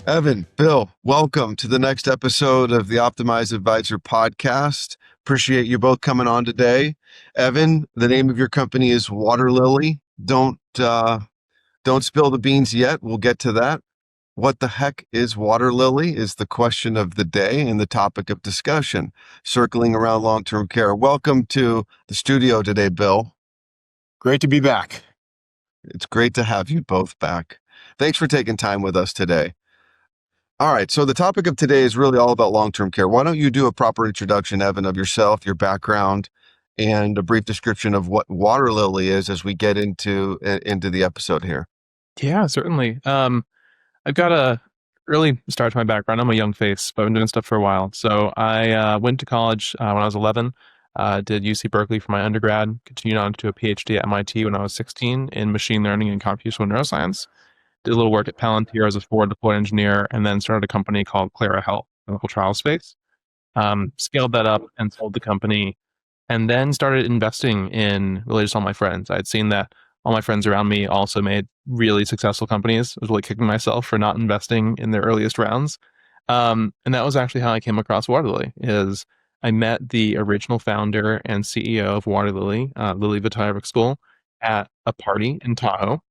Evan, Bill, welcome to the next episode of the Optimize Advisor podcast. Appreciate you both coming on today. Evan, the name of your company is Waterlily. Don't spill the beans yet. We'll get to that. What the heck is Waterlily is the question of the day and the topic of discussion, circling around long-term care. Welcome to the studio today, Bill. Great to be back. It's great to have you both back. Thanks for taking time with us today. All right, so the topic of today is really all about long-term care. Why don't you do a proper introduction, Evan, of yourself, your background, and a brief description of what Waterlily is as we get into the episode here. Yeah, certainly. I've got a early start to my background. I'm a young face, but I've been doing stuff for a while. So I went to college when I was 11, did UC Berkeley for my undergrad, continued on to a PhD at MIT when I was 16 in machine learning and computational neuroscience. Did a little work at Palantir as a forward deployed engineer, and then started a company called Clara Health, clinical trial space. Scaled that up and sold the company, and then started investing in really just all my friends. I'd seen that all my friends around me also made really successful companies. I was really kicking myself for not investing in their earliest rounds. And that was actually how I came across Waterlily. Is I met the original founder and CEO of Waterlily, Lily Vitarovich, at a party in Tahoe.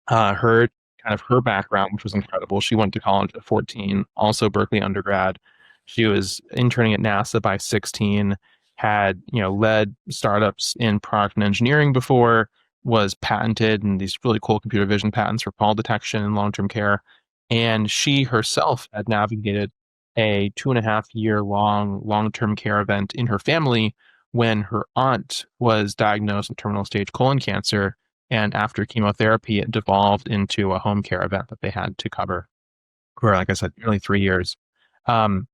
Heard kind of her background, which was incredible. She went to college at 14, also Berkeley undergrad. She was interning at NASA by 16, had, led startups in product and engineering before, was patented in these really cool computer vision patents for fall detection in long-term care. And she herself had navigated a 2.5-year long-term care event in her family when her aunt was diagnosed with terminal stage colon cancer. And after chemotherapy, it devolved into a home care event that they had to cover for, like I said, nearly 3 years. And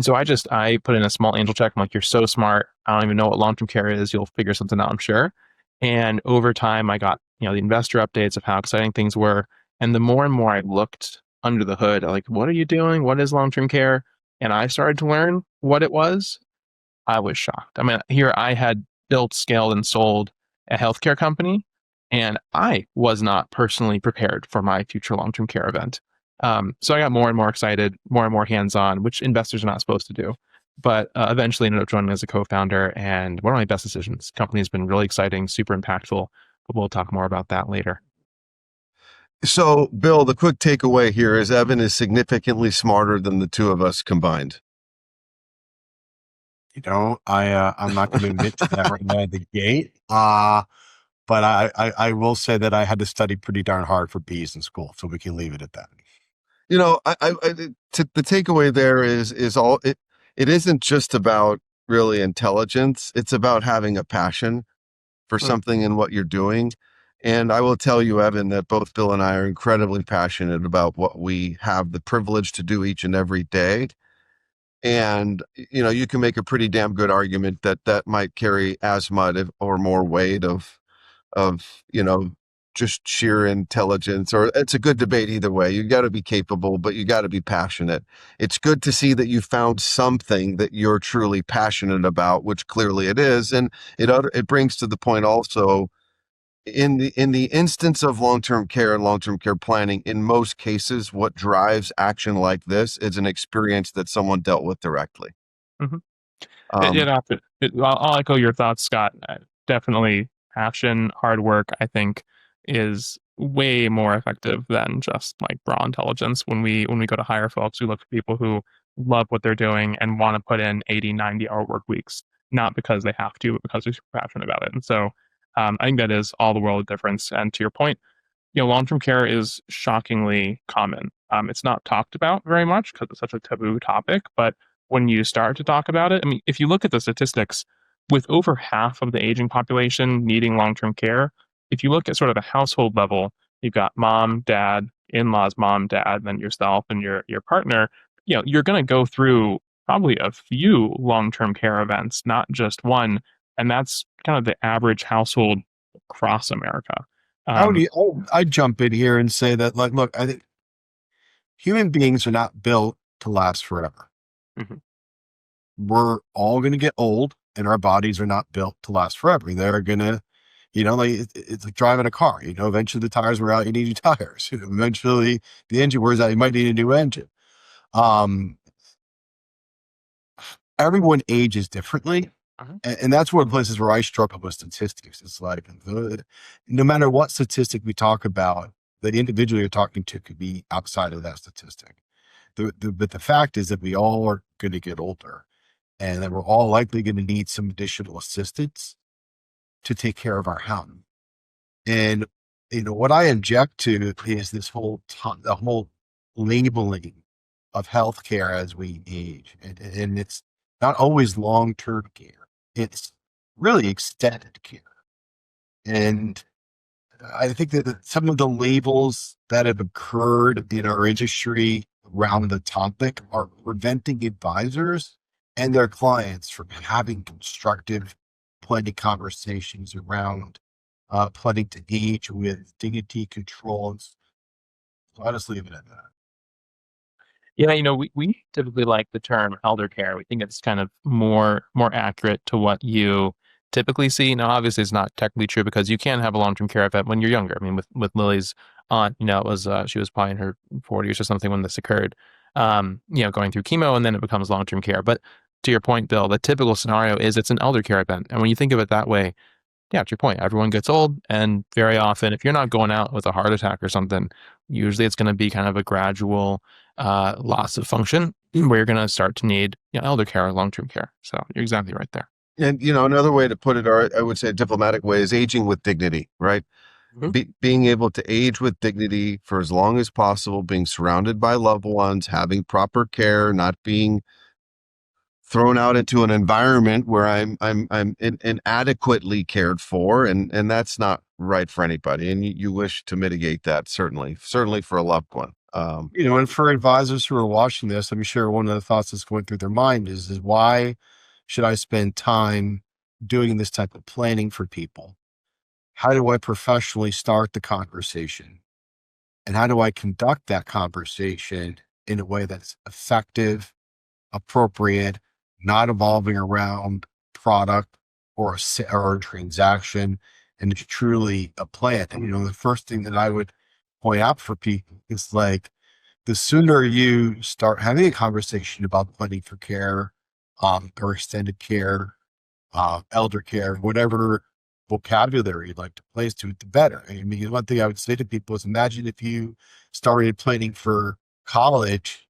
so I put in a small angel check. I'm like, you're so smart. I don't even know what long-term care is. You'll figure something out, I'm sure. And over time, I got, the investor updates of how exciting things were. And the more and more I looked under the hood, like, what are you doing? What is long-term care? And I started to learn what it was. I was shocked. I mean, here I had built, scaled, and sold a healthcare company, and I was not personally prepared for my future long-term care event. So I got more and more excited, more and more hands-on, which investors are not supposed to do. But eventually ended up joining as a co-founder, and one of my best decisions. The company has been really exciting, super impactful, but we'll talk more about that later. So, Bill, the quick takeaway here is Evan is significantly smarter than the two of us combined. I'm not going to admit to that right out of the gate. But I will say that I had to study pretty darn hard for B's in school, so we can leave it at that. The takeaway there is all it. It isn't just about really intelligence. It's about having a passion for something in what you're doing. And I will tell you, Evan, that both Bill and I are incredibly passionate about what we have the privilege to do each and every day. And, you can make a pretty damn good argument that might carry as much or more weight of, just sheer intelligence, or it's a good debate either way. You got to be capable, but you got to be passionate. It's good to see that you found something that you're truly passionate about, which clearly it is. And it brings to the point also in the instance of long-term care and long-term care planning, in most cases, what drives action like this is an experience that someone dealt with directly. Mm-hmm. I'll echo your thoughts, Scott. Definitely passion, hard work, I think, is way more effective than just like raw intelligence. When we go to hire folks, we look for people who love what they're doing and want to put in 80, 90-hour work weeks, not because they have to, but because they're super passionate about it. And so I think that is all the world of difference. And to your point, long-term care is shockingly common. It's not talked about very much because it's such a taboo topic, but when you start to talk about it, I mean, if you look at the statistics, with over half of the aging population needing long-term care, if you look at sort of a household level, you've got mom, dad, in-laws, mom, dad, then yourself and your partner, you're going to go through probably a few long-term care events, not just one. And that's kind of the average household across America. I'd jump in here and say that, look, I think human beings are not built to last forever. Mm-hmm. We're all going to get old, and our bodies are not built to last forever. They're going to Like it's like driving a car. Eventually the tires wear out, you need new tires. Eventually the engine wears out, you might need a new engine. Um, Everyone ages differently. And that's one of the places where I struggle with statistics. It's like, no matter what statistic we talk about, the individual you're talking to could be outside of that statistic. But the fact is that we all are going to get older, and that we're all likely going to need some additional assistance to take care of our health. And, what I object to is the whole labeling of healthcare as we age. And it's not always long-term care. It's really extended care. And I think that some of the labels that have occurred in our industry around the topic are preventing advisors and their clients from having constructive planning conversations around planning to age with dignity, control. And so I'll just leave it at that. Yeah, we typically like the term elder care. We think it's kind of more accurate to what you typically see. Now, obviously, it's not technically true because you can have a long-term care event when you're younger. I mean, with Lily's aunt, it was she was probably in her 40s or something when this occurred. Going through chemo, and then it becomes long-term care. But to your point, Bill, the typical scenario is it's an elder care event, and when you think of it that way, yeah, to your point, everyone gets old, and very often, if you're not going out with a heart attack or something, usually it's going to be kind of a gradual loss of function where you're going to start to need elder care or long-term care. So you're exactly right there. And another way to put it, or I would say a diplomatic way, is aging with dignity, right? Being able to age with dignity for as long as possible, being surrounded by loved ones, having proper care, not being thrown out into an environment where I'm inadequately cared for, and that's not right for anybody. And you wish to mitigate that, certainly for a loved one. And for advisors who are watching this, I'm sure one of the thoughts that's going through their mind is why should I spend time doing this type of planning for people? How do I professionally start the conversation? And how do I conduct that conversation in a way that's effective, appropriate, not evolving around product or a transaction, and it's truly a plan? And, the first thing that I would point out for people is like, the sooner you start having a conversation about planning for care, or extended care, elder care, whatever vocabulary you'd like to place to it, the better. I mean, one thing I would say to people is, imagine if you started planning for college,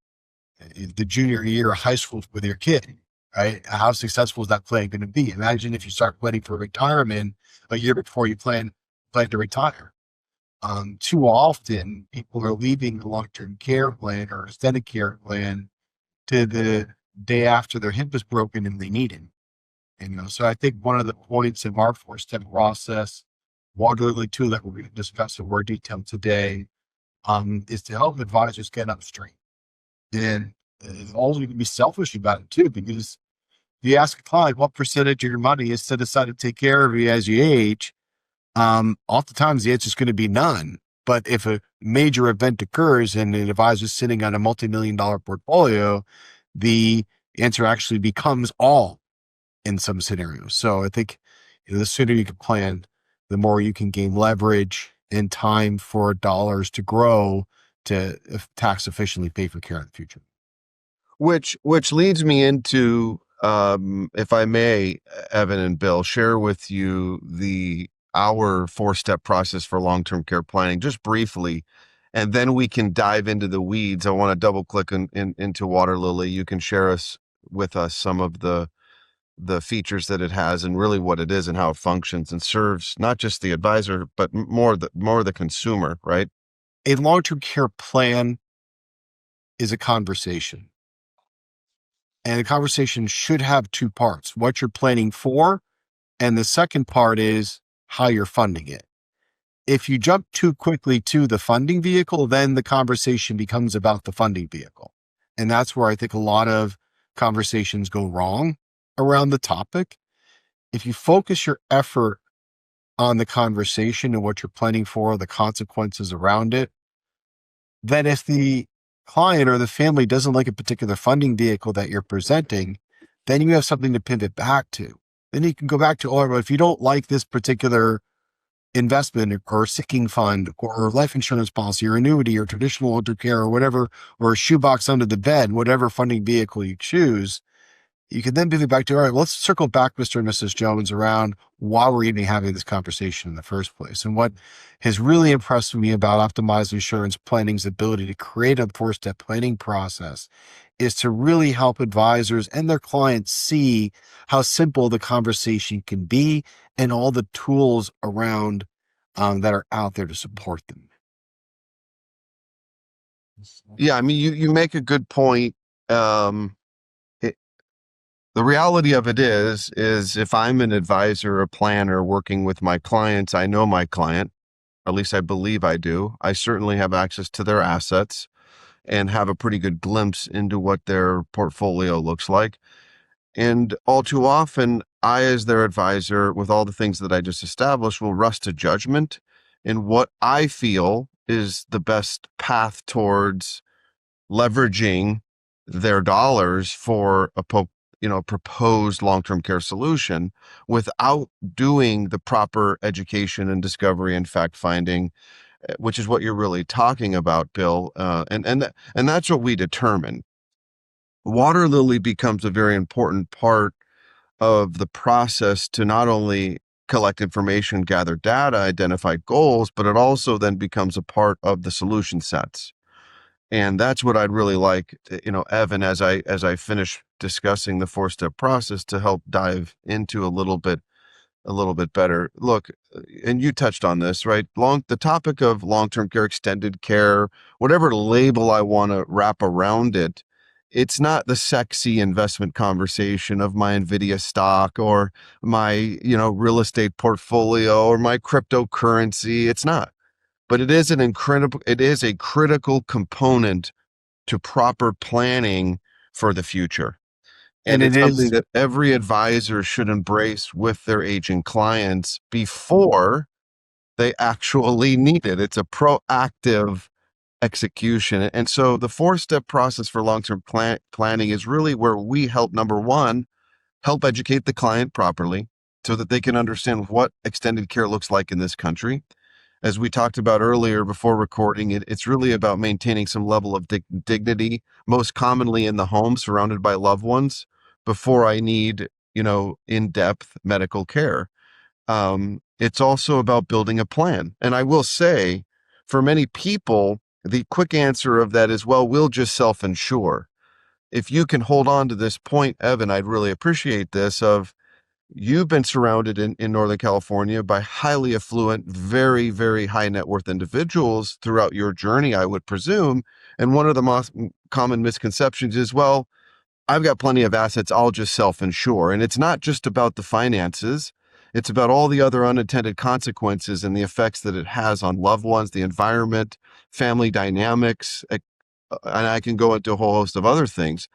the junior year of high school with your kid, right? How successful is that plan going to be? Imagine if you start planning for retirement a year before you plan to retire. Too often people are leaving the long-term care plan or extended care plan to the day after their hip is broken and they need it. So I think one of the points of our 4-step process, Waterlily too, that we're going to discuss in more detail today, is to help advisors get upstream. And also you can be selfish about it too, because if you ask a client what percentage of your money is set aside to take care of you as you age, oftentimes the answer is going to be none. But if a major event occurs and an advisor is sitting on a multi-million-dollar portfolio, the answer actually becomes all in some scenarios. So I think the sooner you can plan, the more you can gain leverage and time for dollars to grow to tax efficiently pay for care in the future. Which leads me into, if I may, Evan and Bill, share with you our 4-step process for long-term care planning, just briefly, and then we can dive into the weeds. I want to double click into Waterlily. You can share with us some of the features that it has and really what it is and how it functions and serves not just the advisor, but more the consumer, right? A long-term care plan is a conversation. And the conversation should have 2 parts: what you're planning for, and the second part is how you're funding it. If you jump too quickly to the funding vehicle, then the conversation becomes about the funding vehicle. And that's where I think a lot of conversations go wrong around the topic. If you focus your effort on the conversation and what you're planning for, the consequences around it, then if the client or the family doesn't like a particular funding vehicle that you're presenting, then you have something to pivot back to. Then you can go back to, well, if you don't like this particular investment or sinking fund or life insurance policy or annuity or traditional long-term care or whatever, or a shoebox under the bed, whatever funding vehicle you choose, you can then pivot back to, all right, let's circle back, Mr. and Mrs. Jones, around why we're even having this conversation in the first place. And what has really impressed me about Optimized Insurance Planning's ability to create a 4-step planning process is to really help advisors and their clients see how simple the conversation can be and all the tools around that are out there to support them. Yeah, I mean, you make a good point. The reality of it is if I'm an advisor or planner working with my clients, I know my client, or at least I believe I do. I certainly have access to their assets and have a pretty good glimpse into what their portfolio looks like. And all too often, I, as their advisor, with all the things that I just established, will rush to judgment in what I feel is the best path towards leveraging their dollars for a proposed long-term care solution without doing the proper education and discovery and fact finding, which is what you're really talking about, Bill. And that's what we determine. Waterlily becomes a very important part of the process to not only collect information, gather data, identify goals, but it also then becomes a part of the solution sets. And that's what I'd really like, Evan, as I finish discussing the 4-step process, to help dive into a little bit better. Look, and you touched on this, right? The topic of long-term care, extended care, whatever label I want to wrap around it, it's not the sexy investment conversation of my Nvidia stock or my, real estate portfolio or my cryptocurrency. It's not. But it is a critical component to proper planning for the future. And it it's something is, that every advisor should embrace with their aging clients before they actually need it. It's a proactive execution. And so the 4-step process for long-term planning is really where we help, number one, help educate the client properly so that they can understand what extended care looks like in this country. As we talked about earlier before recording, it's really about maintaining some level of dignity, most commonly in the home, surrounded by loved ones, before I need, in-depth medical care. It's also about building a plan. And I will say, for many people, the quick answer of that is, well, we'll just self-insure. If you can hold on to this point, Evan, I'd really appreciate this of, you've been surrounded in Northern California by highly affluent, very, very high net worth individuals throughout your journey, I would presume. And one of the most common misconceptions is, well, I've got plenty of assets, I'll just self-insure. And it's not just about the finances. It's about all the other unintended consequences and the effects that it has on loved ones, the environment, family dynamics, and I can go into a whole host of other things.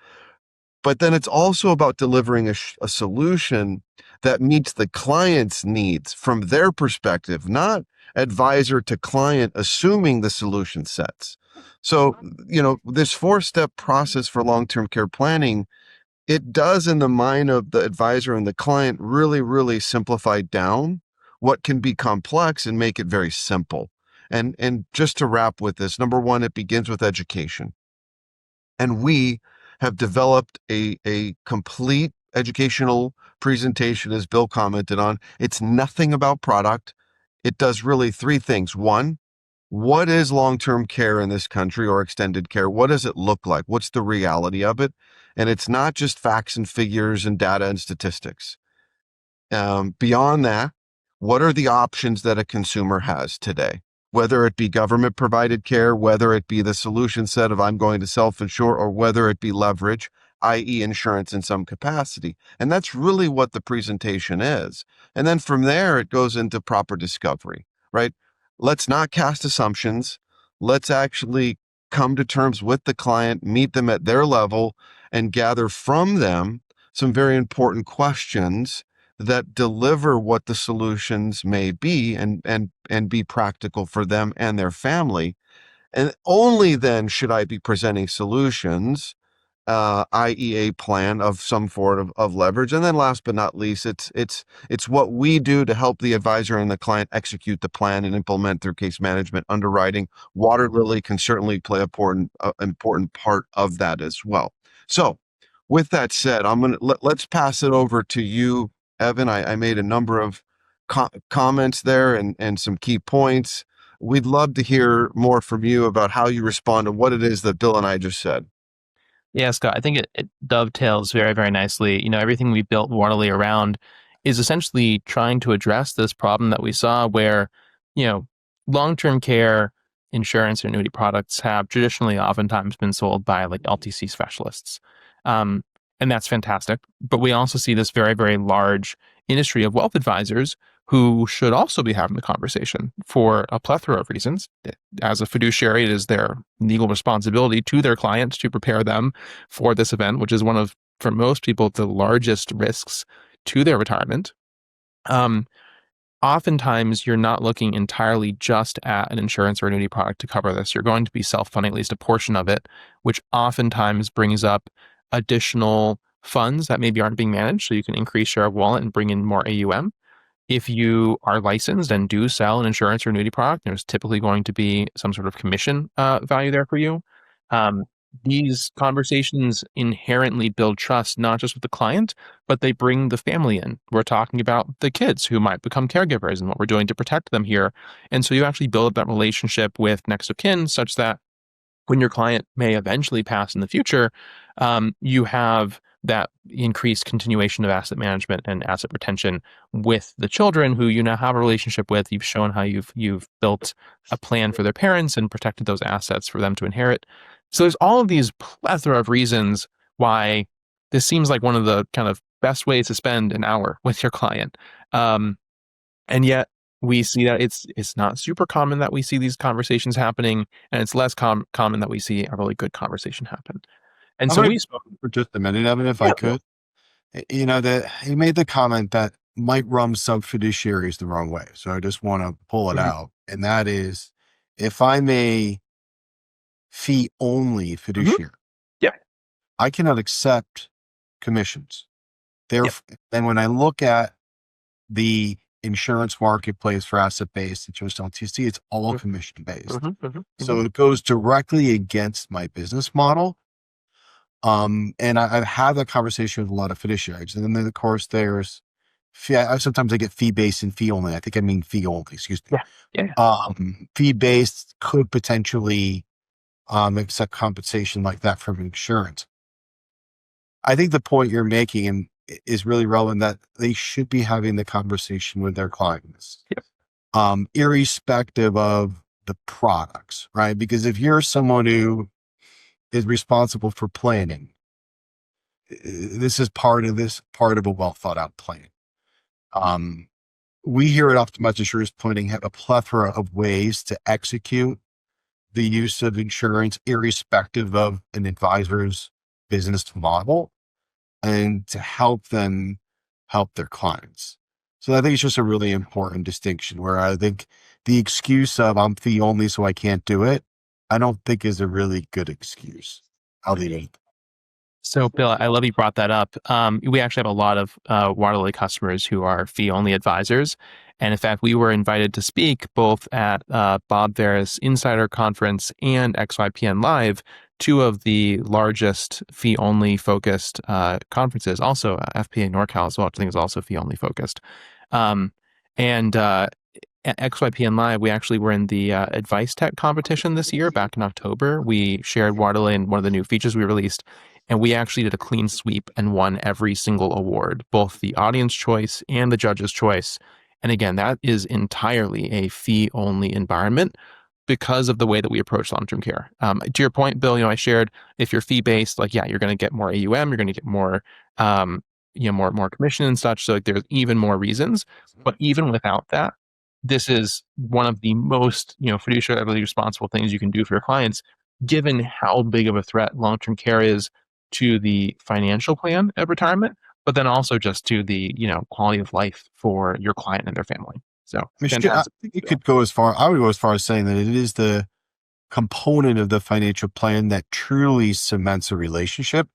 But then it's also about delivering a solution that meets the client's needs from their perspective, not advisor to client assuming the solution sets. So, this 4-step process for long-term care planning, it does, in the mind of the advisor and the client, really, really simplify down what can be complex and make it very simple. And just to wrap with this, number one, it begins with education. And we have developed a complete educational presentation, as Bill commented on. It's nothing about product. It does really 3 things. One, what is long-term care in this country, or extended care? What does it look like? What's the reality of it? And it's not just facts and figures and data and statistics. Beyond that, what are the options that a consumer has today? Whether it be government provided care, whether it be the solution set of I'm going to self-insure, or whether it be leverage, i.e. insurance in some capacity. And that's really what the presentation is. And then from there, it goes into proper discovery, right? Let's not cast assumptions. Let's actually come to terms with the client, meet them at their level, and gather from them some very important questions that deliver what the solutions may be and be practical for them and their family. And only then should I be presenting solutions IEA plan of some form of leverage. And then last but not least, it's what we do to help the advisor and the client execute the plan and implement through case management underwriting. Waterlily can certainly play an important part of that as well. So with that said, let's pass it over to you, Evan. I made a number of comments there and some key points. We'd love to hear more from you about how you respond to what it is that Bill and I just said. Yeah, Scott, I think it dovetails very, very nicely. Everything we built Waterlily around is essentially trying to address this problem that we saw where, long-term care insurance and annuity products have traditionally oftentimes been sold by like LTC specialists. And that's fantastic. But we also see this very, very large industry of wealth advisors who should also be having the conversation for a plethora of reasons. As a fiduciary, it is their legal responsibility to their clients to prepare them for this event, which is one of, for most people, the largest risks to their retirement. Oftentimes, you're not looking entirely just at an insurance or annuity product to cover this. You're going to be self-funding at least a portion of it, which oftentimes brings up additional funds that maybe aren't being managed, so you can increase share of wallet and bring in more AUM. If you are licensed and do sell an insurance or annuity product, there's typically going to be some sort of commission value there for you. These conversations inherently build trust, not just with the client, but they bring the family in. We're talking about the kids who might become caregivers and what we're doing to protect them here. And so you actually build up that relationship with next of kin such that when your client may eventually pass in the future, you have that increased continuation of asset management and asset retention with the children who you now have a relationship with. You've shown how you've built a plan for their parents and protected those assets for them to inherit. So there's all of these plethora of reasons why this seems like one of the kind of best ways to spend an hour with your client. And yet we see that it's not super common that we see these conversations happening, and it's less common that we see a really good conversation happen. And so we spoke for just a minute, Evan, if I could. He made the comment that might run some fiduciaries the wrong way. So I just want to pull it out. And that is, if I'm a fee only fiduciary, I cannot accept commissions. And when I look at the insurance marketplace for asset-based and just LTC, it's all commission-based. So it goes directly against my business model. And I've had that conversation with a lot of fiduciaries. And then, of course, there's sometimes I get fee-based and fee-only. I think I mean fee-only, excuse me. Fee-based could potentially accept compensation like that from insurance. I think the point you're making is really relevant, that they should be having the conversation with their clients, irrespective of the products, right? Because if you're someone who is responsible for planning, this is part of a well thought out plan. We here at Optimize Insurance Planning have a plethora of ways to execute the use of insurance, irrespective of an advisor's business model, and to help them help their clients. So I think it's just a really important distinction, where I think the excuse of I'm fee only, so I can't do it, I don't think is a really good excuse. I'll leave it. So, Bill, I love you brought that up. We actually have a lot of Waterlily customers who are fee-only advisors. And in fact, we were invited to speak both at Bob Vera's Insider Conference and XYPN Live, two of the largest fee-only focused conferences. Also, FPA NorCal as well, which I think is also fee-only focused. At XYPN Live, we actually were in the Advice Tech competition this year, back in October. We shared Waterlily and one of the new features we released, and we actually did a clean sweep and won every single award, both the audience choice and the judge's choice. And again, that is entirely a fee-only environment because of the way that we approach long-term care. To your point, Bill, I shared if you're fee-based, you're going to get more AUM, you're going to get more, more commission and such. So there's even more reasons. But even without that, this is one of the most, fiduciarily responsible things you can do for your clients, given how big of a threat long-term care is to the financial plan of retirement, but then also just to the, quality of life for your client and their family. So I think I would go as far as saying that it is the component of the financial plan that truly cements a relationship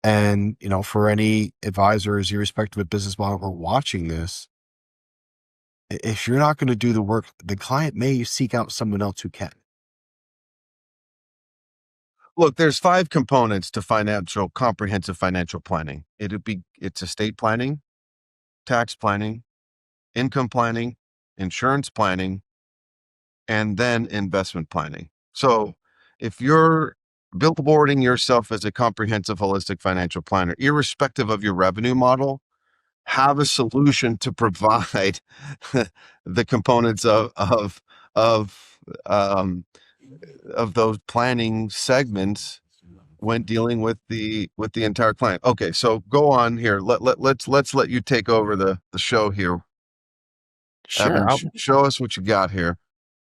And, for any advisors, irrespective of business model, who are watching this, if you're not going to do the work, the client may seek out someone else who can. Look, there's 5 components to comprehensive financial planning. It's estate planning, tax planning, income planning, insurance planning, and then investment planning. So if you're billboarding yourself as a comprehensive holistic financial planner, irrespective of your revenue model, have a solution to provide the components um, of those planning segments when dealing with the entire client. Okay, so go on here. Let's let you take over the show here. Sure. Evan, show us what you got here.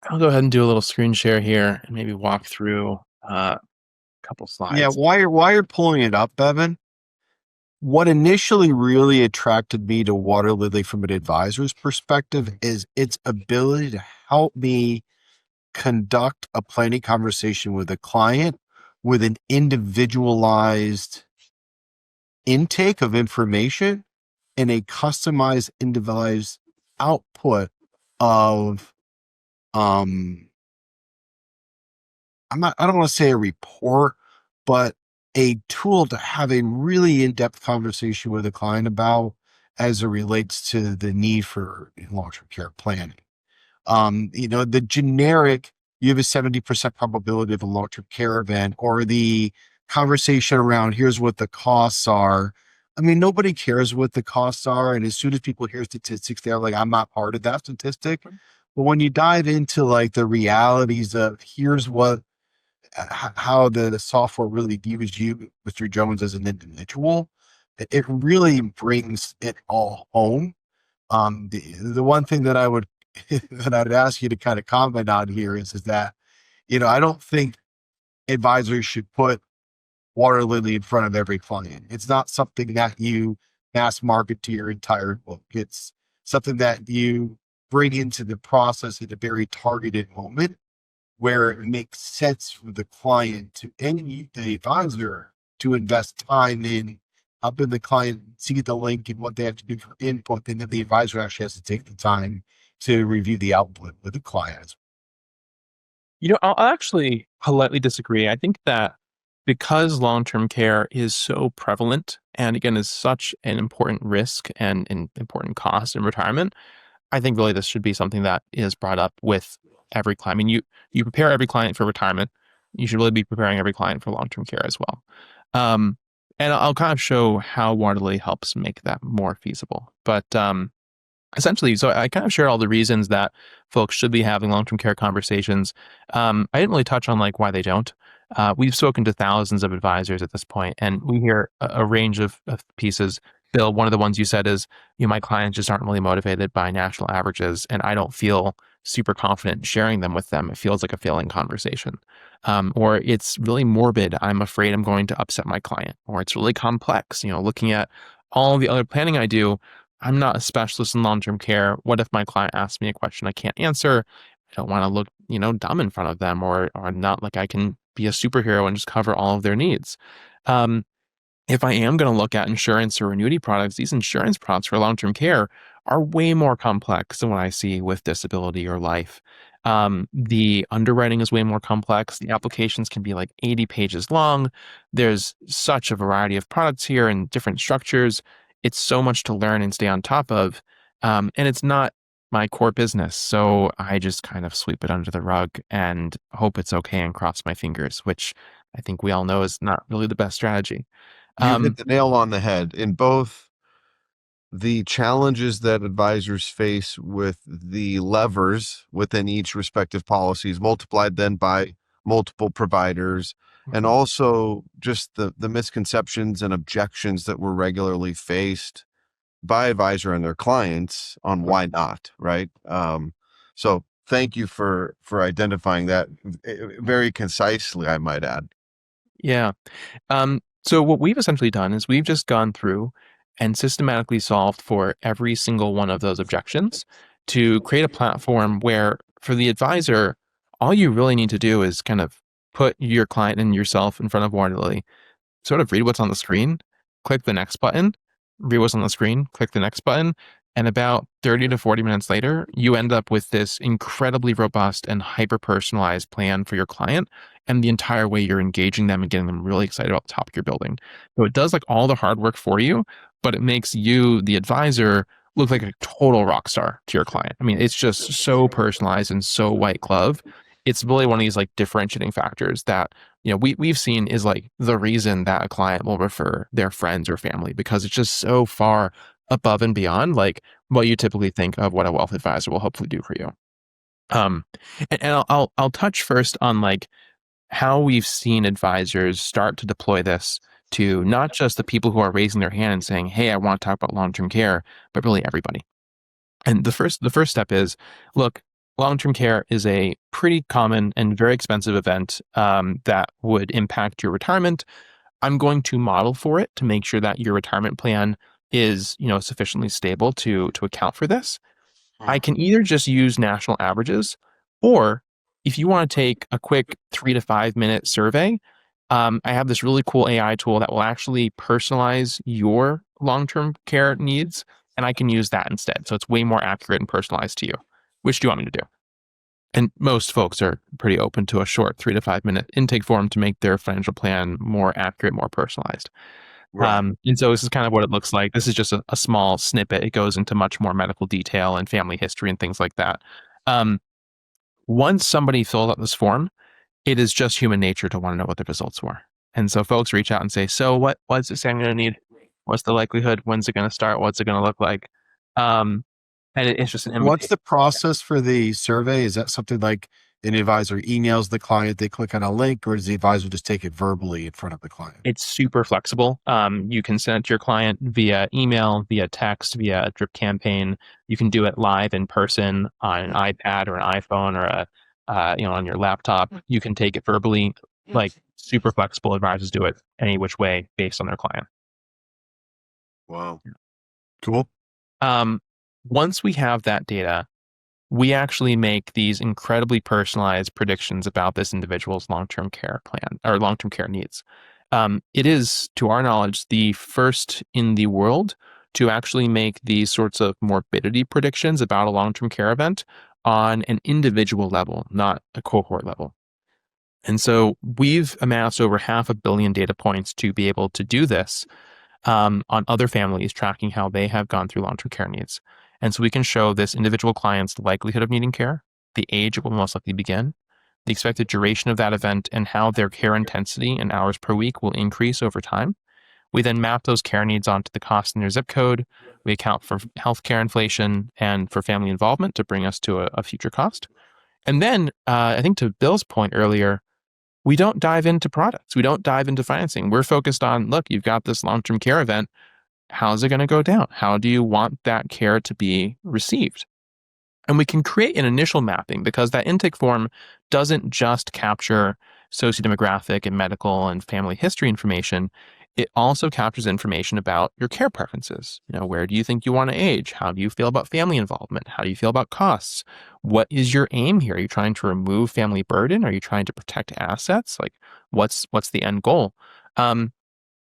I'll go ahead and do a little screen share here and maybe walk through a couple slides. Yeah, while you're pulling it up, Evan, what initially really attracted me to Waterlily from an advisor's perspective is its ability to help me conduct a planning conversation with a client with an individualized intake of information and a customized, individualized output of I don't want to say a report, but a tool to have a really in-depth conversation with a client about as it relates to the need for long-term care planning. The generic, you have a 70% probability of a long-term care event, or the conversation around here's what the costs are. I mean, nobody cares what the costs are. And as soon as people hear statistics, they're like, I'm not part of that statistic. But when you dive into like the realities of here's what how the software really views you, Mr. Jones, as an individual, it really brings it all home. The one thing that I would that I'd ask you to kind of comment on here is that I don't think advisors should put Waterlily in front of every client. It's not something that you mass market to your entire book. It's something that you bring into the process at a very targeted moment where it makes sense for the client and the advisor to invest time in helping the client see the link and what they have to do for input, and then the advisor actually has to take the time to review the output with the client. I'll actually politely disagree. I think that because long-term care is so prevalent and again is such an important risk and an important cost in retirement, I think really this should be something that is brought up with every client. I mean, you prepare every client for retirement. You should really be preparing every client for long-term care as well. And I'll kind of show how Waterlily helps make that more feasible. But essentially, so I kind of share all the reasons that folks should be having long-term care conversations. I didn't really touch on like why they don't. We've spoken to thousands of advisors at this point, and we hear a range of pieces. Bill, one of the ones you said is, my clients just aren't really motivated by national averages, and I don't feel super confident sharing them with them. It feels like a failing conversation. Or it's really morbid. I'm afraid I'm going to upset my client. Or it's really complex. Looking at all the other planning I do, I'm not a specialist in long-term care. What if my client asks me a question I can't answer? I don't want to look, dumb in front of them or not like I can be a superhero and just cover all of their needs. If I am going to look at insurance or annuity products, these insurance products for long-term care are way more complex than what I see with disability or life. The underwriting is way more complex. The applications can be like 80 pages long. There's such a variety of products here and different structures. It's so much to learn and stay on top of. And it's not my core business. So I just kind of sweep it under the rug and hope it's okay and cross my fingers, which I think we all know is not really the best strategy. You hit the nail on the head in both the challenges that advisors face with the levers within each respective policies, multiplied then by multiple providers, and also just the misconceptions and objections that were regularly faced by advisor and their clients on why not, right? So thank you for identifying that very concisely, I might add. Yeah. So what we've essentially done is we've just gone through and systematically solved for every single one of those objections to create a platform where for the advisor, all you really need to do is kind of put your client and yourself in front of Waterlily, sort of read what's on the screen, click the next button, read what's on the screen, click the next button. And about 30 to 40 minutes later, you end up with this incredibly robust and hyper-personalized plan for your client and the entire way you're engaging them and getting them really excited about the topic you're building. So it does like all the hard work for you, but it makes you, the advisor, look like a total rock star to your client. I mean, it's just so personalized and so white glove. It's really one of these like differentiating factors that, we've seen is like the reason that a client will refer their friends or family, because it's just so far above and beyond like what you typically think of what a wealth advisor will hopefully do for you. And I'll touch first on like how we've seen advisors start to deploy this to not just the people who are raising their hand and saying, "Hey, I want to talk about long-term care," but really everybody. And the first step is, look, long-term care is a pretty common and very expensive event that would impact your retirement. I'm going to model for it to make sure that your retirement plan is, sufficiently stable to account for this. I can either just use national averages, or if you want to take a quick 3 to 5 minute survey, I have this really cool AI tool that will actually personalize your long-term care needs, and I can use that instead. So it's way more accurate and personalized to you. Which do you want me to do? And most folks are pretty open to a short 3 to 5 minute intake form to make their financial plan more accurate, more personalized. Right. And so this is kind of what it looks like. This is just a small snippet. It goes into much more medical detail and family history and things like that. Once somebody fills out this form, it is just human nature to want to know what the results were. And so folks reach out and say, "So what's it say I'm going to need? What's the likelihood? When's it going to start? What's it going to look like?" And it's just an What's invitation. the process for the survey? Is that something like an advisor emails the client, they click on a link, or does the advisor just take it verbally in front of the client? It's super flexible. You can send it to your client via email, via text, via a drip campaign. You can do it live in person on an iPad or an iPhone or on your laptop. You can take it verbally. Like super flexible. Advisors do it any which way based on their client. Wow. Cool. Once we have that data, we actually make these incredibly personalized predictions about this individual's long-term care plan or long-term care needs. It is, to our knowledge, the first in the world to actually make these sorts of morbidity predictions about a long-term care event on an individual level, not a cohort level. And so we've amassed over 500 million data points to be able to do this on other families, tracking how they have gone through long-term care needs. And so we can show this individual client's likelihood of needing care, the age it will most likely begin, the expected duration of that event, and how their care intensity and hours per week will increase over time. We then map those care needs onto the cost in their zip code. We account for healthcare inflation and for family involvement to bring us to a future cost. And then I think to Bill's point earlier, we don't dive into products. We don't dive into financing. We're focused on, look, you've got this long-term care event. How's it going to go down? How do you want that care to be received? And we can create an initial mapping because that intake form doesn't just capture sociodemographic and medical and family history information. It also captures information about your care preferences. Where do you think you want to age? How do you feel about family involvement? How do you feel about costs? What is your aim here? Are you trying to remove family burden? Are you trying to protect assets? Like, what's the end goal?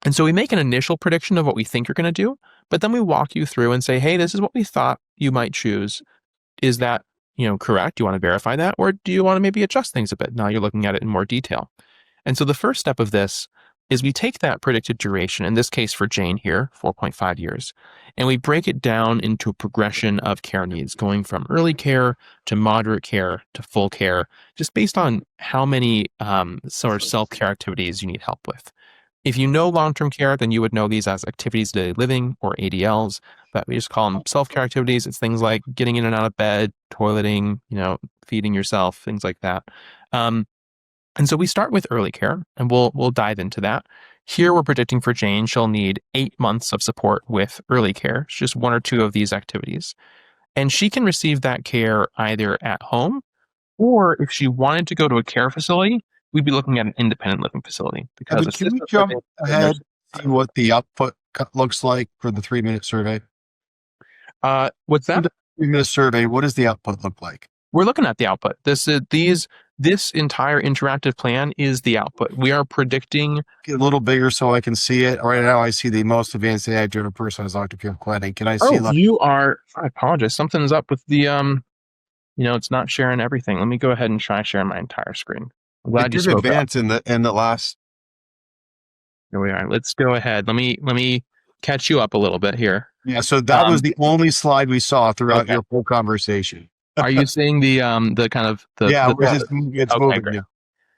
And so we make an initial prediction of what we think you're going to do, but then we walk you through and say, "Hey, this is what we thought you might choose. Is that, correct? Do you want to verify that? Or do you want to maybe adjust things a bit?" Now you're looking at it in more detail. And so the first step of this is we take that predicted duration, in this case for Jane here, 4.5 years, and we break it down into a progression of care needs, going from early care to moderate care to full care, just based on how many sort of self-care activities you need help with. If you know long-term care, then you would know these as activities of daily living or ADLs, but we just call them self-care activities. It's things like getting in and out of bed, toileting, feeding yourself, things like that. And so we start with early care, and we'll dive into that. Here we're predicting for Jane, she'll need 8 months of support with early care. It's just 1 or 2 of these activities. And she can receive that care either at home, or if she wanted to go to a care facility, we'd be looking at an independent living facility. Because Evan, can we assisted jump living- ahead, see what the output looks like for the 3-minute survey? What's that? For the 3-minute survey, what does the output look like? We're looking at the output. These This entire interactive plan is the output. We are predicting. Get a little bigger so I can see it. Right now, I see the most advanced AI-driven personalized long-term planning. Can I see? You are. I apologize. Something's up with the it's not sharing everything. Let me go ahead and try sharing my entire screen. I'm glad you spoke up. Advance in the last. Here we are. Let's go ahead. Let me catch you up a little bit here. Yeah. So that was the only slide we saw throughout your whole conversation. Are you seeing the kind of the? Yeah, it's moving. great. Yeah.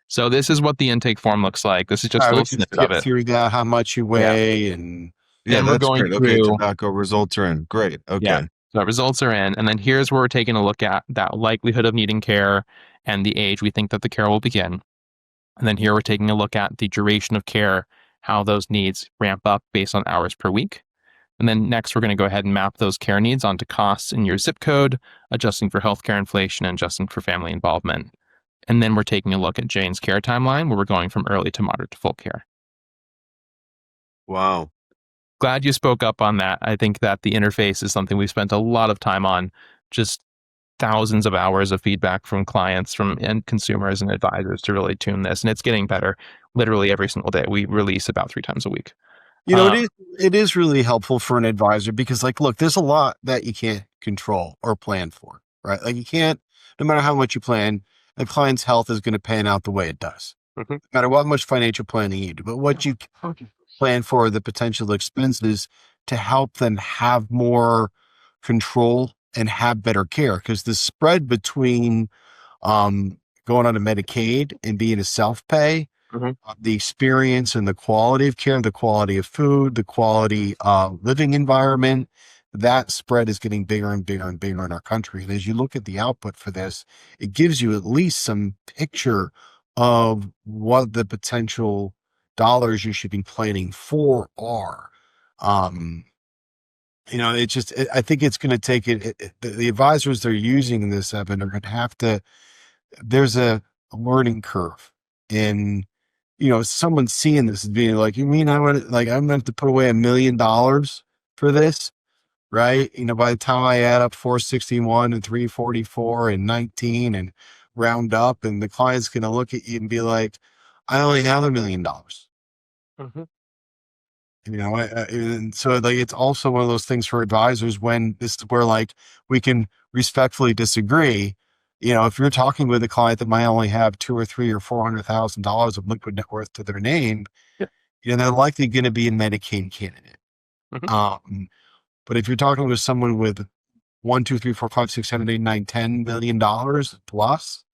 So this is what the intake form looks like. This is just a little snippet of it. Through that, how much you weigh, and then we're going through. Okay, tobacco results are in. Great. Okay. Yeah. So results are in, and then here's where we're taking a look at that likelihood of needing care and the age we think that the care will begin. And then here we're taking a look at the duration of care, how those needs ramp up based on hours per week. And then next, we're going to go ahead and map those care needs onto costs in your zip code, adjusting for healthcare inflation and adjusting for family involvement. And then we're taking a look at Jane's care timeline, where we're going from early to moderate to full care. Wow. Glad you spoke up on that. I think that the interface is something we've spent a lot of time on, just thousands of hours of feedback from clients, and consumers and advisors to really tune this. And it's getting better literally every single day. We release about 3 times a week. It is really helpful for an advisor because, look, there's a lot that you can't control or plan for, right? Like you can't, no matter how much you plan, the client's health is going to pan out the way it does. Mm-hmm. No matter what much financial planning you do, but what you plan for the potential expenses to help them have more control and have better care. Because the spread between going on a Medicaid and being a self-pay, the experience and the quality of care, the quality of food, the quality of living environment, that spread is getting bigger and bigger and bigger in our country. And as you look at the output for this, it gives you at least some picture of what the potential dollars you should be planning for are. I think it's going to take the advisors that are using this, Evan, are going to have to, there's a learning curve in, someone seeing this as being like, you mean I'm going to have to put away $1 million for this? Right. By the time I add up 461 and 344 and 19 and round up, and the client's going to look at you and be like, I only have $1 million. And so it's also one of those things for advisors when this is where we can respectfully disagree. If you're talking with a client that might only have $200,000 or $300,000 or $400,000 of liquid net worth to their name, they're likely going to be a Medicaid candidate. But if you're talking with someone with $1, $2, $3, $4, $5, $6, $7, $8, $9, $10 million plus,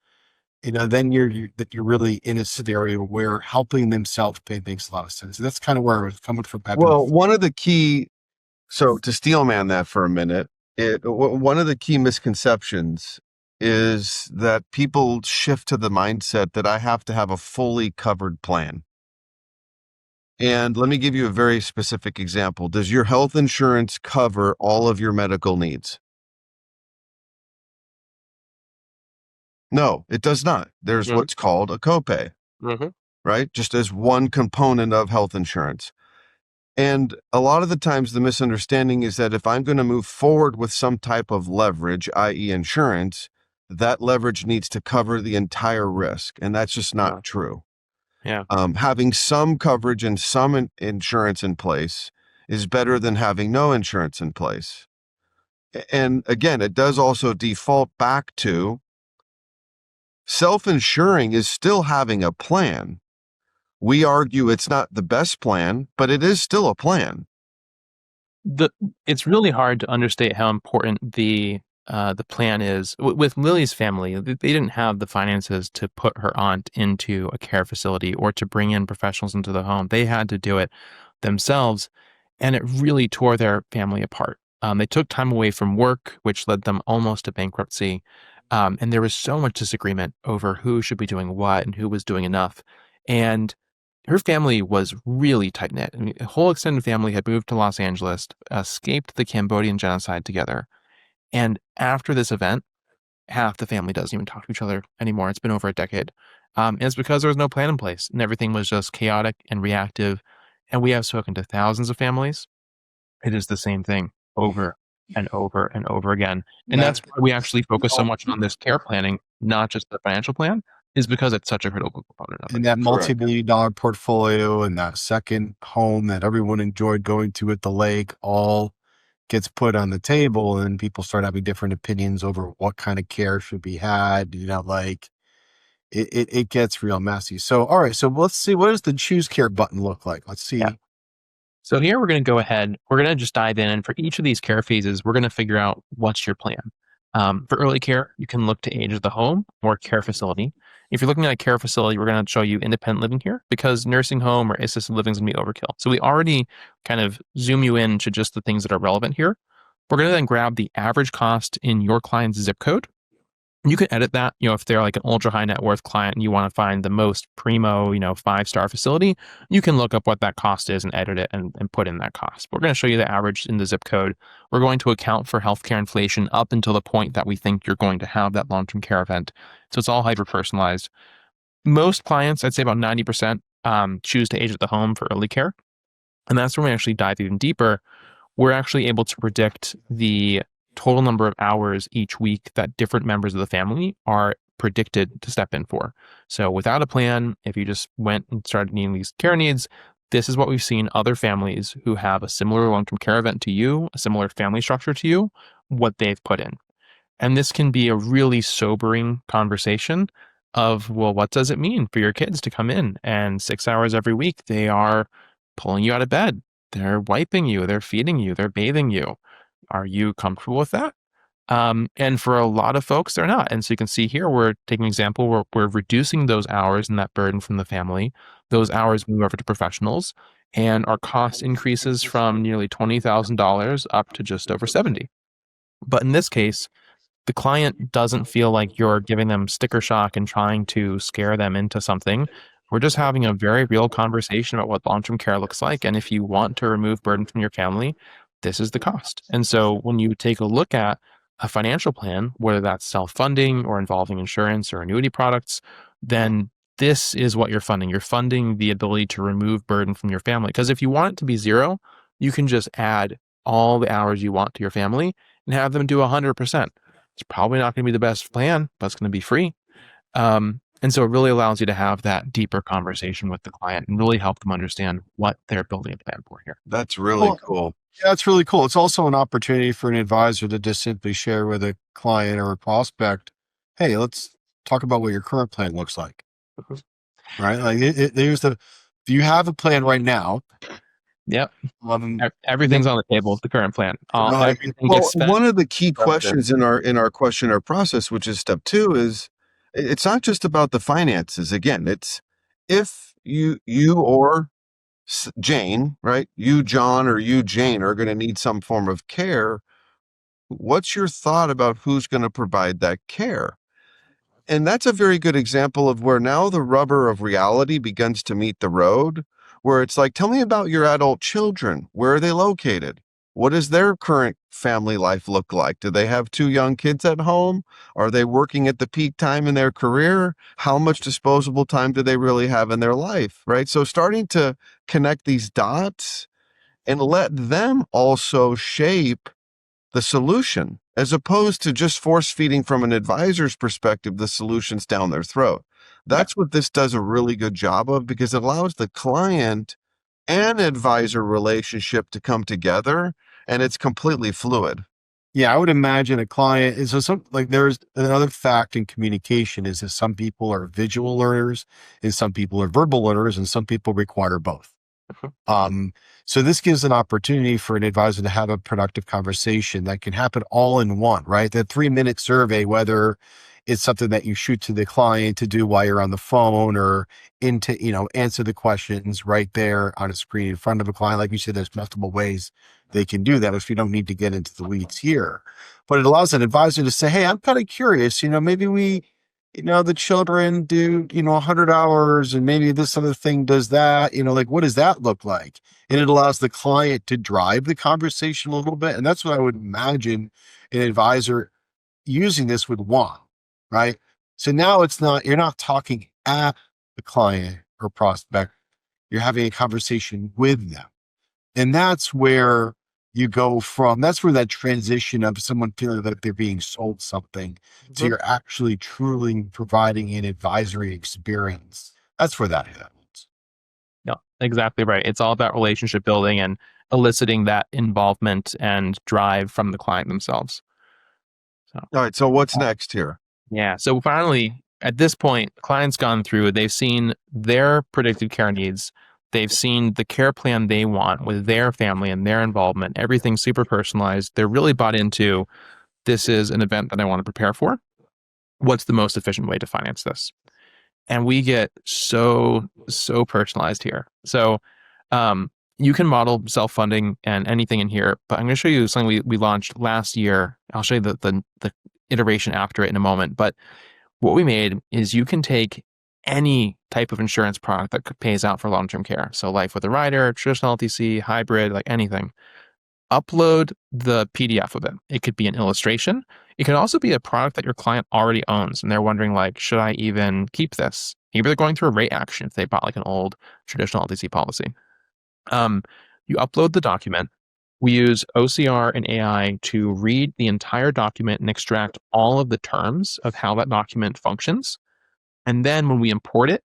then you're really in a scenario where helping them self-pay makes a lot of sense. So that's kind of where I was coming from. Well, one of the key, so to steelman that for a minute, one of the key misconceptions is that people shift to the mindset that I have to have a fully covered plan. And let me give you a very specific example. Does your health insurance cover all of your medical needs? No, it does not. There's what's called a copay, right? Just as one component of health insurance. And a lot of the times the misunderstanding is that if I'm going to move forward with some type of leverage, i.e. insurance, that leverage needs to cover the entire risk. And that's just not true. Yeah. Having some coverage and some insurance in place is better than having no insurance in place. And again, it does also default back to self-insuring is still having a plan. We argue it's not the best plan, but it is still a plan. It's really hard to understate how important the plan is. With Lily's family, they didn't have the finances to put her aunt into a care facility or to bring in professionals into the home. They had to do it themselves, and it really tore their family apart. They took time away from work, which led them almost to bankruptcy. And there was so much disagreement over who should be doing what and who was doing enough. And her family was really tight-knit. I mean, the whole extended family had moved to Los Angeles, escaped the Cambodian genocide together. And after this event, half the family doesn't even talk to each other anymore. It's been over a decade. And it's because there was no plan in place and everything was just chaotic and reactive. And we have spoken to thousands of families. It is the same thing over and over and over again. And that's why we actually focus so much on this care planning, not just the financial plan, is because it's such a critical component of And it. that Correct. multi-million dollar portfolio and that second home that everyone enjoyed going to at the lake all gets put on the table, and people start having different opinions over what kind of care should be had. Like it gets real messy. So, all right. So let's see, what does the choose care button look like? Let's see. Yeah. So here we're going to go ahead. We're going to just dive in. And for each of these care phases, we're going to figure out what's your plan. For early care, you can look to age of the home or care facility. If you're looking at a care facility, we're going to show you independent living here because nursing home or assisted living is going to be overkill. So we already kind of zoom you in to just the things that are relevant here. We're going to then grab the average cost in your client's zip code. You can edit that, if they're like an ultra high net worth client and you want to find the most primo, 5-star facility, you can look up what that cost is and edit it and put in that cost. We're going to show you the average in the zip code. We're going to account for healthcare inflation up until the point that we think you're going to have that long-term care event. So it's all hyper personalized. Most clients, I'd say about 90%, choose to age at the home for early care. And that's when we actually dive even deeper. We're actually able to predict the total number of hours each week that different members of the family are predicted to step in for. So without a plan, if you just went and started needing these care needs, this is what we've seen other families who have a similar long-term care event to you, a similar family structure to you, what they've put in. And this can be a really sobering conversation of, well, what does it mean for your kids to come in and 6 hours every week, they are pulling you out of bed. They're wiping you, they're feeding you, they're bathing you. Are you comfortable with that? And for a lot of folks, they're not. And so you can see here, we're taking an example where we're reducing those hours and that burden from the family. Those hours move over to professionals, and our cost increases from nearly $20,000 up to just over 70. But in this case, the client doesn't feel like you're giving them sticker shock and trying to scare them into something. We're just having a very real conversation about what long-term care looks like. And if you want to remove burden from your family, this is the cost. And so when you take a look at a financial plan, whether that's self-funding or involving insurance or annuity products, then this is what you're funding. You're funding the ability to remove burden from your family. Because if you want it to be zero, you can just add all the hours you want to your family and have them do 100%. It's probably not going to be the best plan, but it's going to be free. And so it really allows you to have that deeper conversation with the client and really help them understand what they're building a plan for here. That's really cool. Yeah, that's really cool. It's also an opportunity for an advisor to just simply share with a client or a prospect, hey, let's talk about what your current plan looks like. Right? Like do you have a plan right now? Yep. Everything's on the table, the current plan. Everything Well, gets spent. one of the key questions in our questionnaire process, which is step 2, is it's not just about the finances. Again, it's if you or Jane, right? You, John, or you, Jane, are going to need some form of care. What's your thought about who's going to provide that care? And that's a very good example of where now the rubber of reality begins to meet the road, where it's like, tell me about your adult children. Where are they located? What does their current family life look like? Do they have 2 young kids at home? Are they working at the peak time in their career? How much disposable time do they really have in their life, right? So starting to connect these dots and let them also shape the solution, as opposed to just force feeding from an advisor's perspective, the solutions down their throat. That's what this does a really good job of, because it allows the client and advisor relationship to come together, and it's completely fluid. Yeah, I would imagine a client is there's another fact in communication is that some people are visual learners and some people are verbal learners and some people require both. So this gives an opportunity for an advisor to have a productive conversation that can happen all in one, right? That 3-minute survey, whether it's something that you shoot to the client to do while you're on the phone or answer the questions right there on a screen in front of a client. Like you said, there's multiple ways they can do that if you don't need to get into the weeds here, but it allows an advisor to say, hey, I'm kind of curious, maybe we, the children do, 100 hours and maybe this other thing does that, like, what does that look like? And it allows the client to drive the conversation a little bit. And that's what I would imagine an advisor using this would want, right? So now you're not talking at the client or prospect, you're having a conversation with them. And that's where you go from, that's where that transition of someone feeling that they're being sold something to you're actually truly providing an advisory experience. That's where that happens. Yeah, exactly right. It's all about relationship building and eliciting that involvement and drive from the client themselves. So, All right. So what's next here? yeah. So finally, at this point, the client's gone through, they've seen their predictive care needs. They've seen the care plan they want with their family and their involvement, everything super personalized. They're really bought into, this is an event that I want to prepare for. What's the most efficient way to finance this? And we get so personalized here. So you can model self-funding and anything in here, but I'm going to show you something we launched last year. I'll show you the iteration after it in a moment. But what we made is you can take any type of insurance product that pays out for long-term care. So life with a rider, traditional LTC, hybrid, like anything. Upload the PDF of it. It could be an illustration. It could also be a product that your client already owns, and they're wondering, like, should I even keep this? Maybe they're going through a rate action if they bought like an old traditional LTC policy. You upload the document. We use OCR and AI to read the entire document and extract all of the terms of how that document functions. And then when we import it,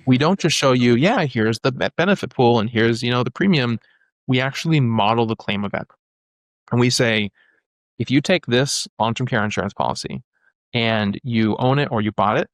we don't just show you, yeah, here's the benefit pool and here's, the premium. We actually model the claim of it. And we say, if you take this long-term care insurance policy and you own it or you bought it,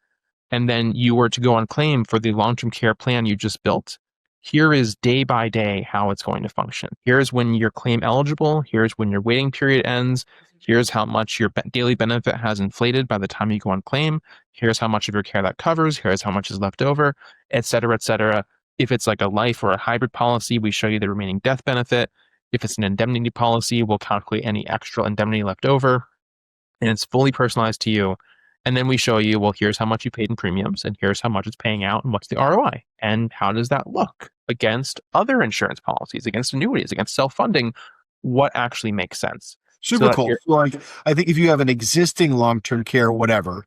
and then you were to go on claim for the long-term care plan you just built, here is day by day how it's going to function. Here's when you're claim eligible. Here's when your waiting period ends. Here's how much your daily benefit has inflated by the time you go on claim. Here's how much of your care that covers. Here's how much is left over, et cetera, et cetera. If it's like a life or a hybrid policy, we show you the remaining death benefit. If it's an indemnity policy, we'll calculate any extra indemnity left over, and it's fully personalized to you. And then we show you, well, here's how much you paid in premiums, and here's how much it's paying out, and what's the ROI, and how does that look against other insurance policies, against annuities, against self-funding? What actually makes sense? Super cool. Like, I think if you have an existing long-term care, whatever,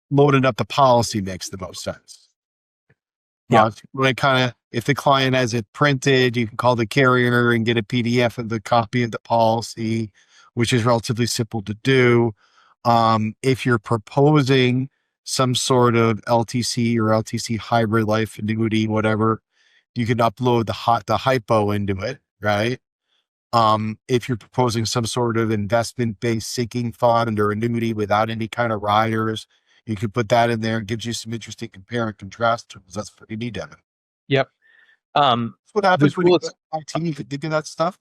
loading up the policy makes the most sense. Yeah. If the client has it printed, you can call the carrier and get a PDF of the copy of the policy, which is relatively simple to do. If you're proposing some sort of LTC or LTC hybrid life annuity, whatever, you can upload the hypo into it, right? If you're proposing some sort of investment-based sinking fund or annuity without any kind of riders, you can put that in there. It gives you some interesting compare and contrast tools. That's what you need, Devin. Yep. That's what happens when you go to IT to do that stuff.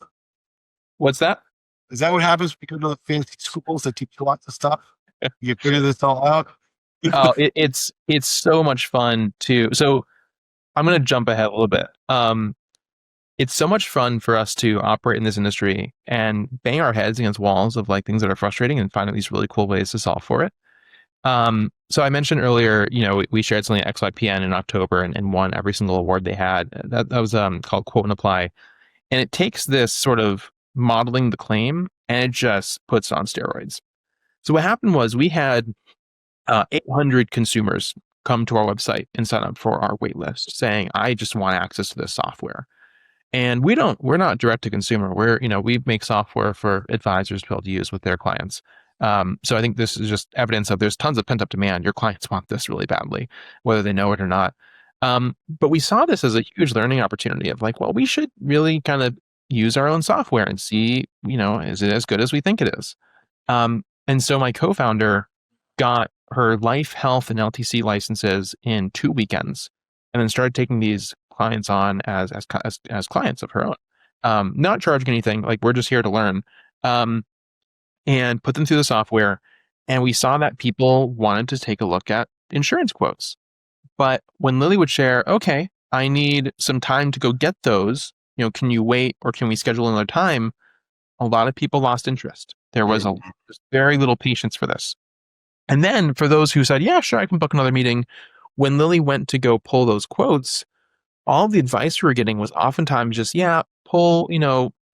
What's that? Is that what happens because of the fancy schools that teach you lots of stuff? You figure this all out? Oh, it's so much fun too. So I'm going to jump ahead a little bit. It's so much fun for us to operate in this industry and bang our heads against walls of like things that are frustrating and find these really cool ways to solve for it. So I mentioned earlier, we shared something at XYPN in October and won every single award they had. That was called Quote and Apply. And it takes this sort of modeling the claim and it just puts it on steroids. So what happened was we had 800 consumers come to our website and sign up for our wait list saying, I just want access to this software. And we're not direct to consumer. We make software for advisors to be able to use with their clients. So I think this is just evidence of there's tons of pent up demand. Your clients want this really badly, whether they know it or not. But we saw this as a huge learning opportunity of like, well, we should really kind of use our own software and see, is it as good as we think it is? And so my co-founder got her life, health, and LTC licenses in 2 weekends, and then started taking these clients on as clients of her own, not charging anything. Like, we're just here to learn, and put them through the software. And we saw that people wanted to take a look at insurance quotes. But when Lily would share, okay, I need some time to go get those, can you wait or can we schedule another time? A lot of people lost interest. There was very little patience for this. And then for those who said, yeah, sure, I can book another meeting, when Lily went to go pull those quotes, all the advice we were getting was oftentimes just, pull a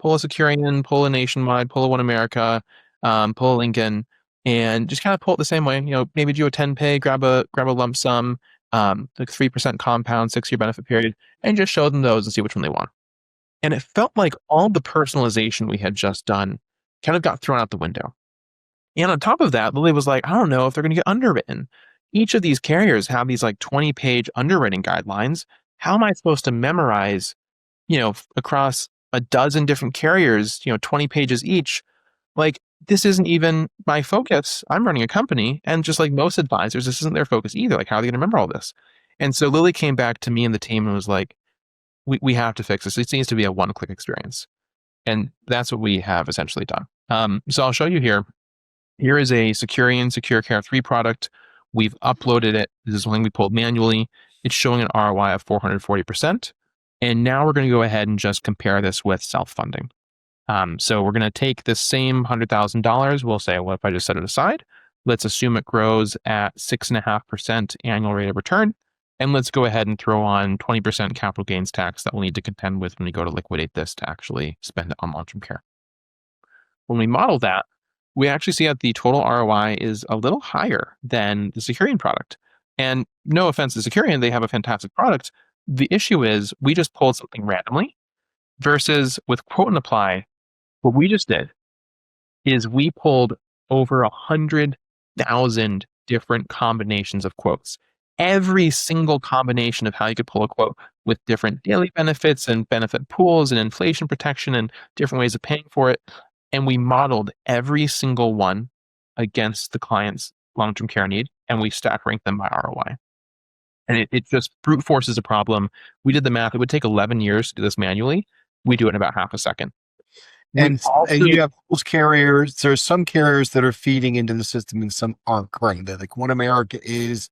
Securian, pull a Nationwide, pull a One America, pull a Lincoln, and just kind of pull it the same way. Maybe do a 10-pay, grab a lump sum, like 3% compound, 6-year benefit period, and just show them those and see which one they want. And it felt like all the personalization we had just done kind of got thrown out the window. And on top of that, Lily was like, I don't know if they're going to get underwritten. Each of these carriers have these like 20-page underwriting guidelines. How am I supposed to memorize, across a dozen different carriers, 20 pages each? Like, this isn't even my focus. I'm running a company, and just like most advisors, this isn't their focus either. Like, how are they going to remember all this? And so Lily came back to me and the team and was like, we have to fix this. It needs to be a one-click experience. And that's what we have essentially done. So I'll show you here. Here is a Securian Secure Care 3 product. We've uploaded it. This is something we pulled manually. It's showing an ROI of 440%. And now we're going to go ahead and just compare this with self-funding. So we're going to take this same $100,000. We'll say, what if I just set it aside? Let's assume it grows at 6.5% annual rate of return. And let's go ahead and throw on 20% capital gains tax that we'll need to contend with when we go to liquidate this to actually spend it on long-term care. When we model that, we actually see that the total ROI is a little higher than the Securian product. And no offense to Securian, they have a fantastic product. The issue is we just pulled something randomly versus with quote and apply. What we just did is we pulled over 100,000 different combinations of quotes. Every single combination of how you could pull a quote with different daily benefits and benefit pools and inflation protection and different ways of paying for it. And we modeled every single one against the client's long-term care need, and we stack ranked them by ROI. And it just brute forces a problem. We did the math. It would take 11 years to do this manually. We do it in about half a second. And you have those carriers. There's some carriers that are feeding into the system and some aren't currently. Like One America is,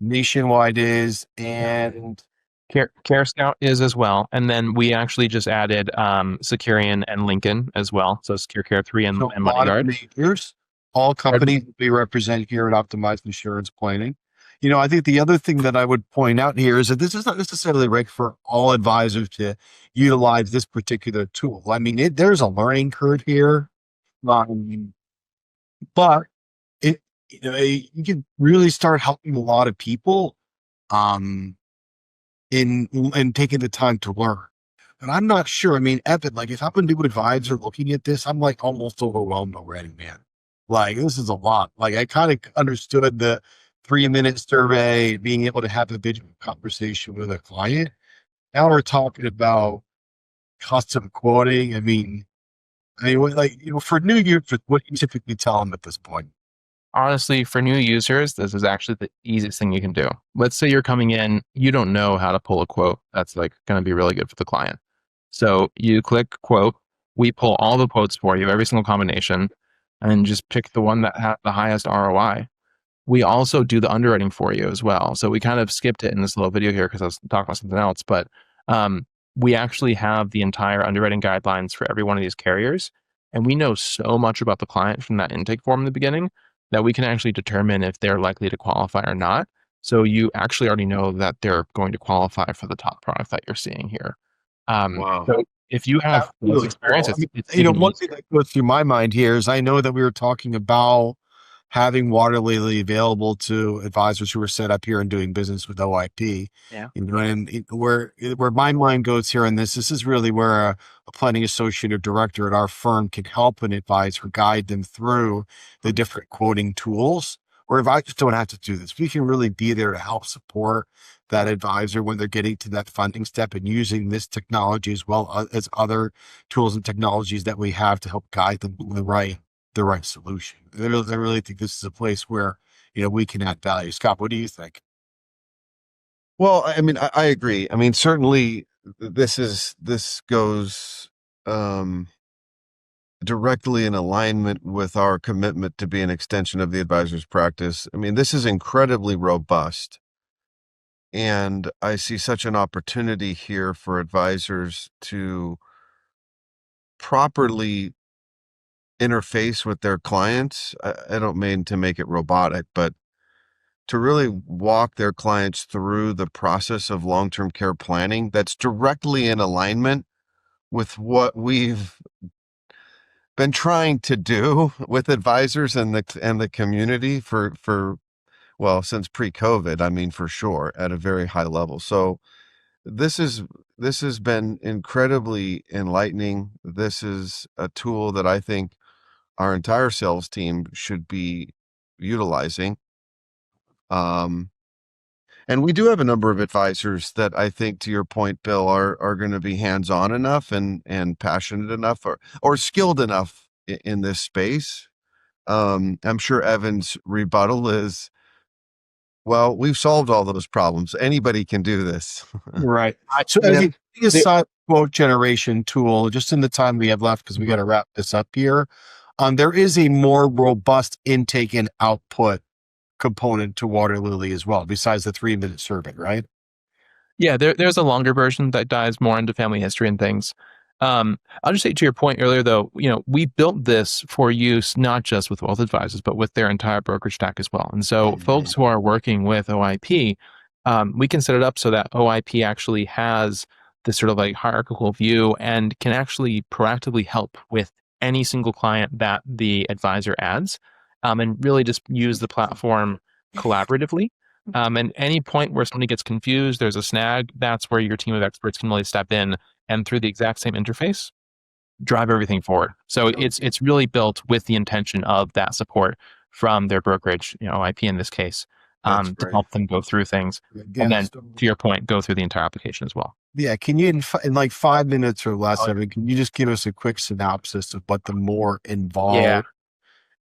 Nationwide is, and Care Scout is as well. And then we actually just added Securian and Lincoln as well. So Secure Care 3 and MoneyGuard. All companies will be represented here at Optimized Insurance Planning. I think the other thing that I would point out here is that this is not necessarily right for all advisors to utilize this particular tool. I mean, there's a learning curve here, but you can really start helping a lot of people in taking the time to learn. And I'm not sure. I mean, Evan, like if I'm a new advisor looking at this, I'm like almost overwhelmed already, man. Like this is a lot. Like I kind of understood the 3-minute survey, being able to have a visual conversation with a client. Now we're talking about custom quoting. I mean, for new users, what do you typically tell them at this point? Honestly, for new users, this is actually the easiest thing you can do. Let's say you're coming in, you don't know how to pull a quote. That's like going to be really good for the client. So you click quote, we pull all the quotes for you, every single combination, and just pick the one that has the highest ROI. We also do the underwriting for you as well. So we kind of skipped it in this little video here because I was talking about something else, but we actually have the entire underwriting guidelines for every one of these carriers. And we know so much about the client from that intake form in the beginning that we can actually determine if they're likely to qualify or not. So you actually already know that they're going to qualify for the top product that you're seeing here. Wow. So if you have those experiences, one thing that goes through my mind here is I know that we were talking about having Waterlily available to advisors who are set up here and doing business with OIP. Yeah. And where my mind goes here on this is really where a planning associate or director at our firm can help an advisor guide them through the different quoting tools. Or advisors don't have to do this. We can really be there to help support that advisor when they're getting to that funding step and using this technology as well as other tools and technologies that we have to help guide them to the right solution. I really think this is a place where, we can add value. Scott, what do you think? Well, I mean, I agree. I mean, certainly this goes directly in alignment with our commitment to be an extension of the advisor's practice. I mean, this is incredibly robust. And I see such an opportunity here for advisors to properly interface with their clients. I don't mean to make it robotic, but to really walk their clients through the process of long-term care planning that's directly in alignment with what we've been trying to do with advisors and the community for since pre-COVID, I mean, for sure, at a very high level. So this has been incredibly enlightening. This is a tool that I think our entire sales team should be utilizing. And we do have a number of advisors that I think, to your point, Bill, are going to be hands-on enough and passionate enough or skilled enough in this space. I'm sure Evan's rebuttal is, well, we've solved all those problems. Anybody can do this. Right. So Yeah. the biggest quote generation tool, just in the time we have left, because we got to wrap this up here. There is a more robust intake and output component to Waterlily as well, besides the 3-minute survey, right? Yeah, there's a longer version that dives more into family history and things. I'll just say to your point earlier, though, we built this for use not just with wealth advisors, but with their entire brokerage stack as well. And so folks who are working with OIP, we can set it up so that OIP actually has this sort of like hierarchical view and can actually proactively help with any single client that the advisor adds, and really just use the platform collaboratively. And any point where somebody gets confused, there's a snag, that's where your team of experts can really step in and through the exact same interface, drive everything forward. So it's really built with the intention of that support from their brokerage, IP in this case, to help them go through things. And then to your point, go through the entire application as well. Yeah. Can you, in like 5 minutes or less, Evan, can you just give us a quick synopsis of what the more involved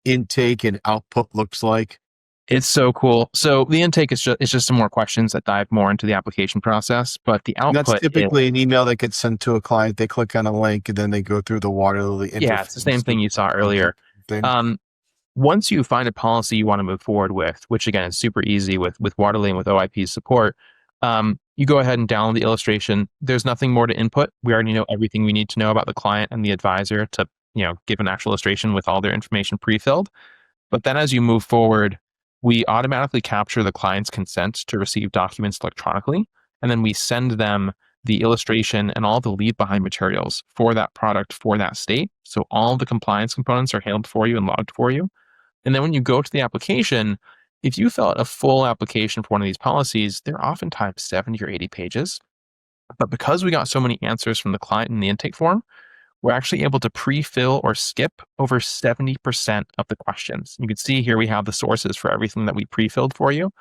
intake and output looks like? It's so cool. So the intake is just some more questions that dive more into the application process, but the output, that's typically an email that gets sent to a client. They click on a link and then they go through the Waterlily interface. Yeah, it's the same thing you saw earlier. Once you find a policy you want to move forward with, which again is super easy with Waterlily and with OIP's support, you go ahead and download the illustration. There's nothing more to input. We already know everything we need to know about the client and the advisor to give an actual illustration with all their information pre-filled. But then as you move forward, we automatically capture the client's consent to receive documents electronically, and then we send them the illustration and all the leave behind materials for that product for that state. So all the compliance components are handled for you and logged for you. And then when you go to the application, if you fill out a full application for one of these policies, they're oftentimes 70 or 80 pages. But because we got so many answers from the client in the intake form, we're actually able to pre-fill or skip over 70% of the questions. You can see here we have the sources for everything that we pre-filled for you.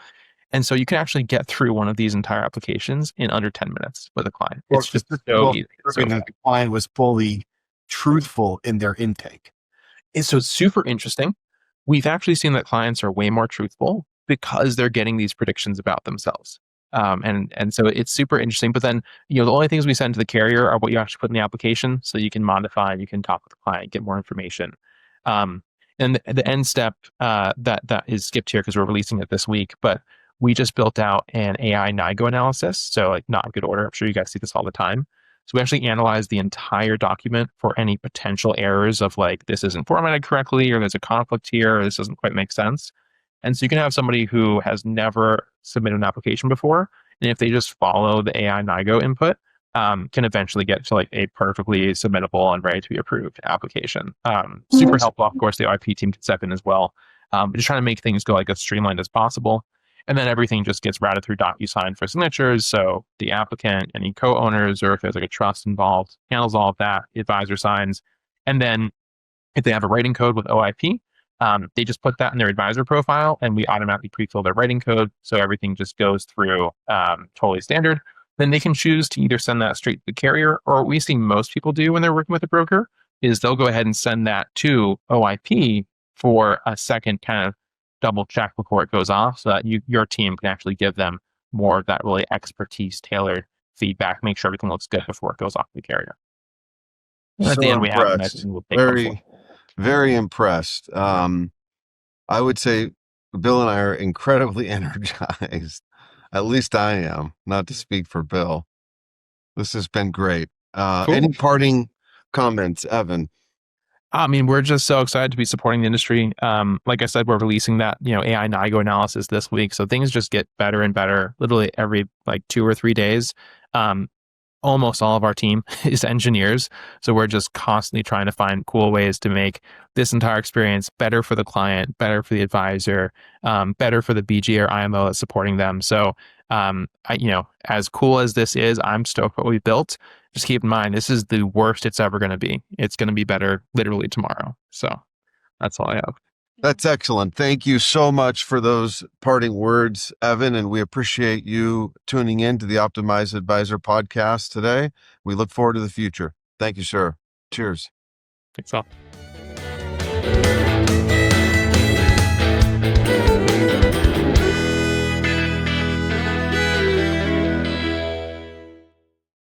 And so you can actually get through one of these entire applications in under 10 minutes with a client. It's just so easy. The client was fully truthful in their intake. So it's super interesting. We've actually seen that clients are way more truthful because they're getting these predictions about themselves. And so it's super interesting. But then, the only things we send to the carrier are what you actually put in the application, so you can modify, you can talk with the client, get more information. And the end step that is skipped here because we're releasing it this week, but we just built out an AI NIGO analysis. So like not in good order. I'm sure you guys see this all the time. So we actually analyze the entire document for any potential errors of like, this isn't formatted correctly, or there's a conflict here, or this doesn't quite make sense. And so you can have somebody who has never submitted an application before, and if they just follow the AI NIGO input, can eventually get to like a perfectly submittable and ready to be approved application. Super helpful. Of course, the IP team can step in as well. Just trying to make things go like as streamlined as possible. And then everything just gets routed through DocuSign for signatures. So the applicant, any co-owners, or if there's like a trust involved, handles all of that. The advisor signs. And then if they have a writing code with OIP, they just put that in their advisor profile and we automatically pre-fill their writing code. So everything just goes through totally standard. Then they can choose to either send that straight to the carrier, or what we see most people do when they're working with a broker is they'll go ahead and send that to OIP for a second kind of double check before it goes off, so that your team can actually give them more of that really expertise tailored feedback, make sure everything looks good before it goes off to the carrier. And at the end, we have a nice very impressed. I would say Bill and I are incredibly energized. At least I am, not to speak for Bill. This has been great. Cool. Any parting comments, Evan? I mean, we're just so excited to be supporting the industry. Like I said, we're releasing that, AI NIGO analysis this week. So things just get better and better, literally every like 2 or 3 days. Almost all of our team is engineers. So we're just constantly trying to find cool ways to make this entire experience better for the client, better for the advisor, better for the BG or IMO that's supporting them. So As cool as this is, I'm stoked what we built. Just keep in mind, this is the worst it's ever going to be. It's going to be better literally tomorrow. So that's all I have. That's excellent. Thank you so much for those parting words, Evan, and we appreciate you tuning in to the Optimize Advisor podcast today. We look forward to the future. Thank you, sir. Cheers. Thanks all.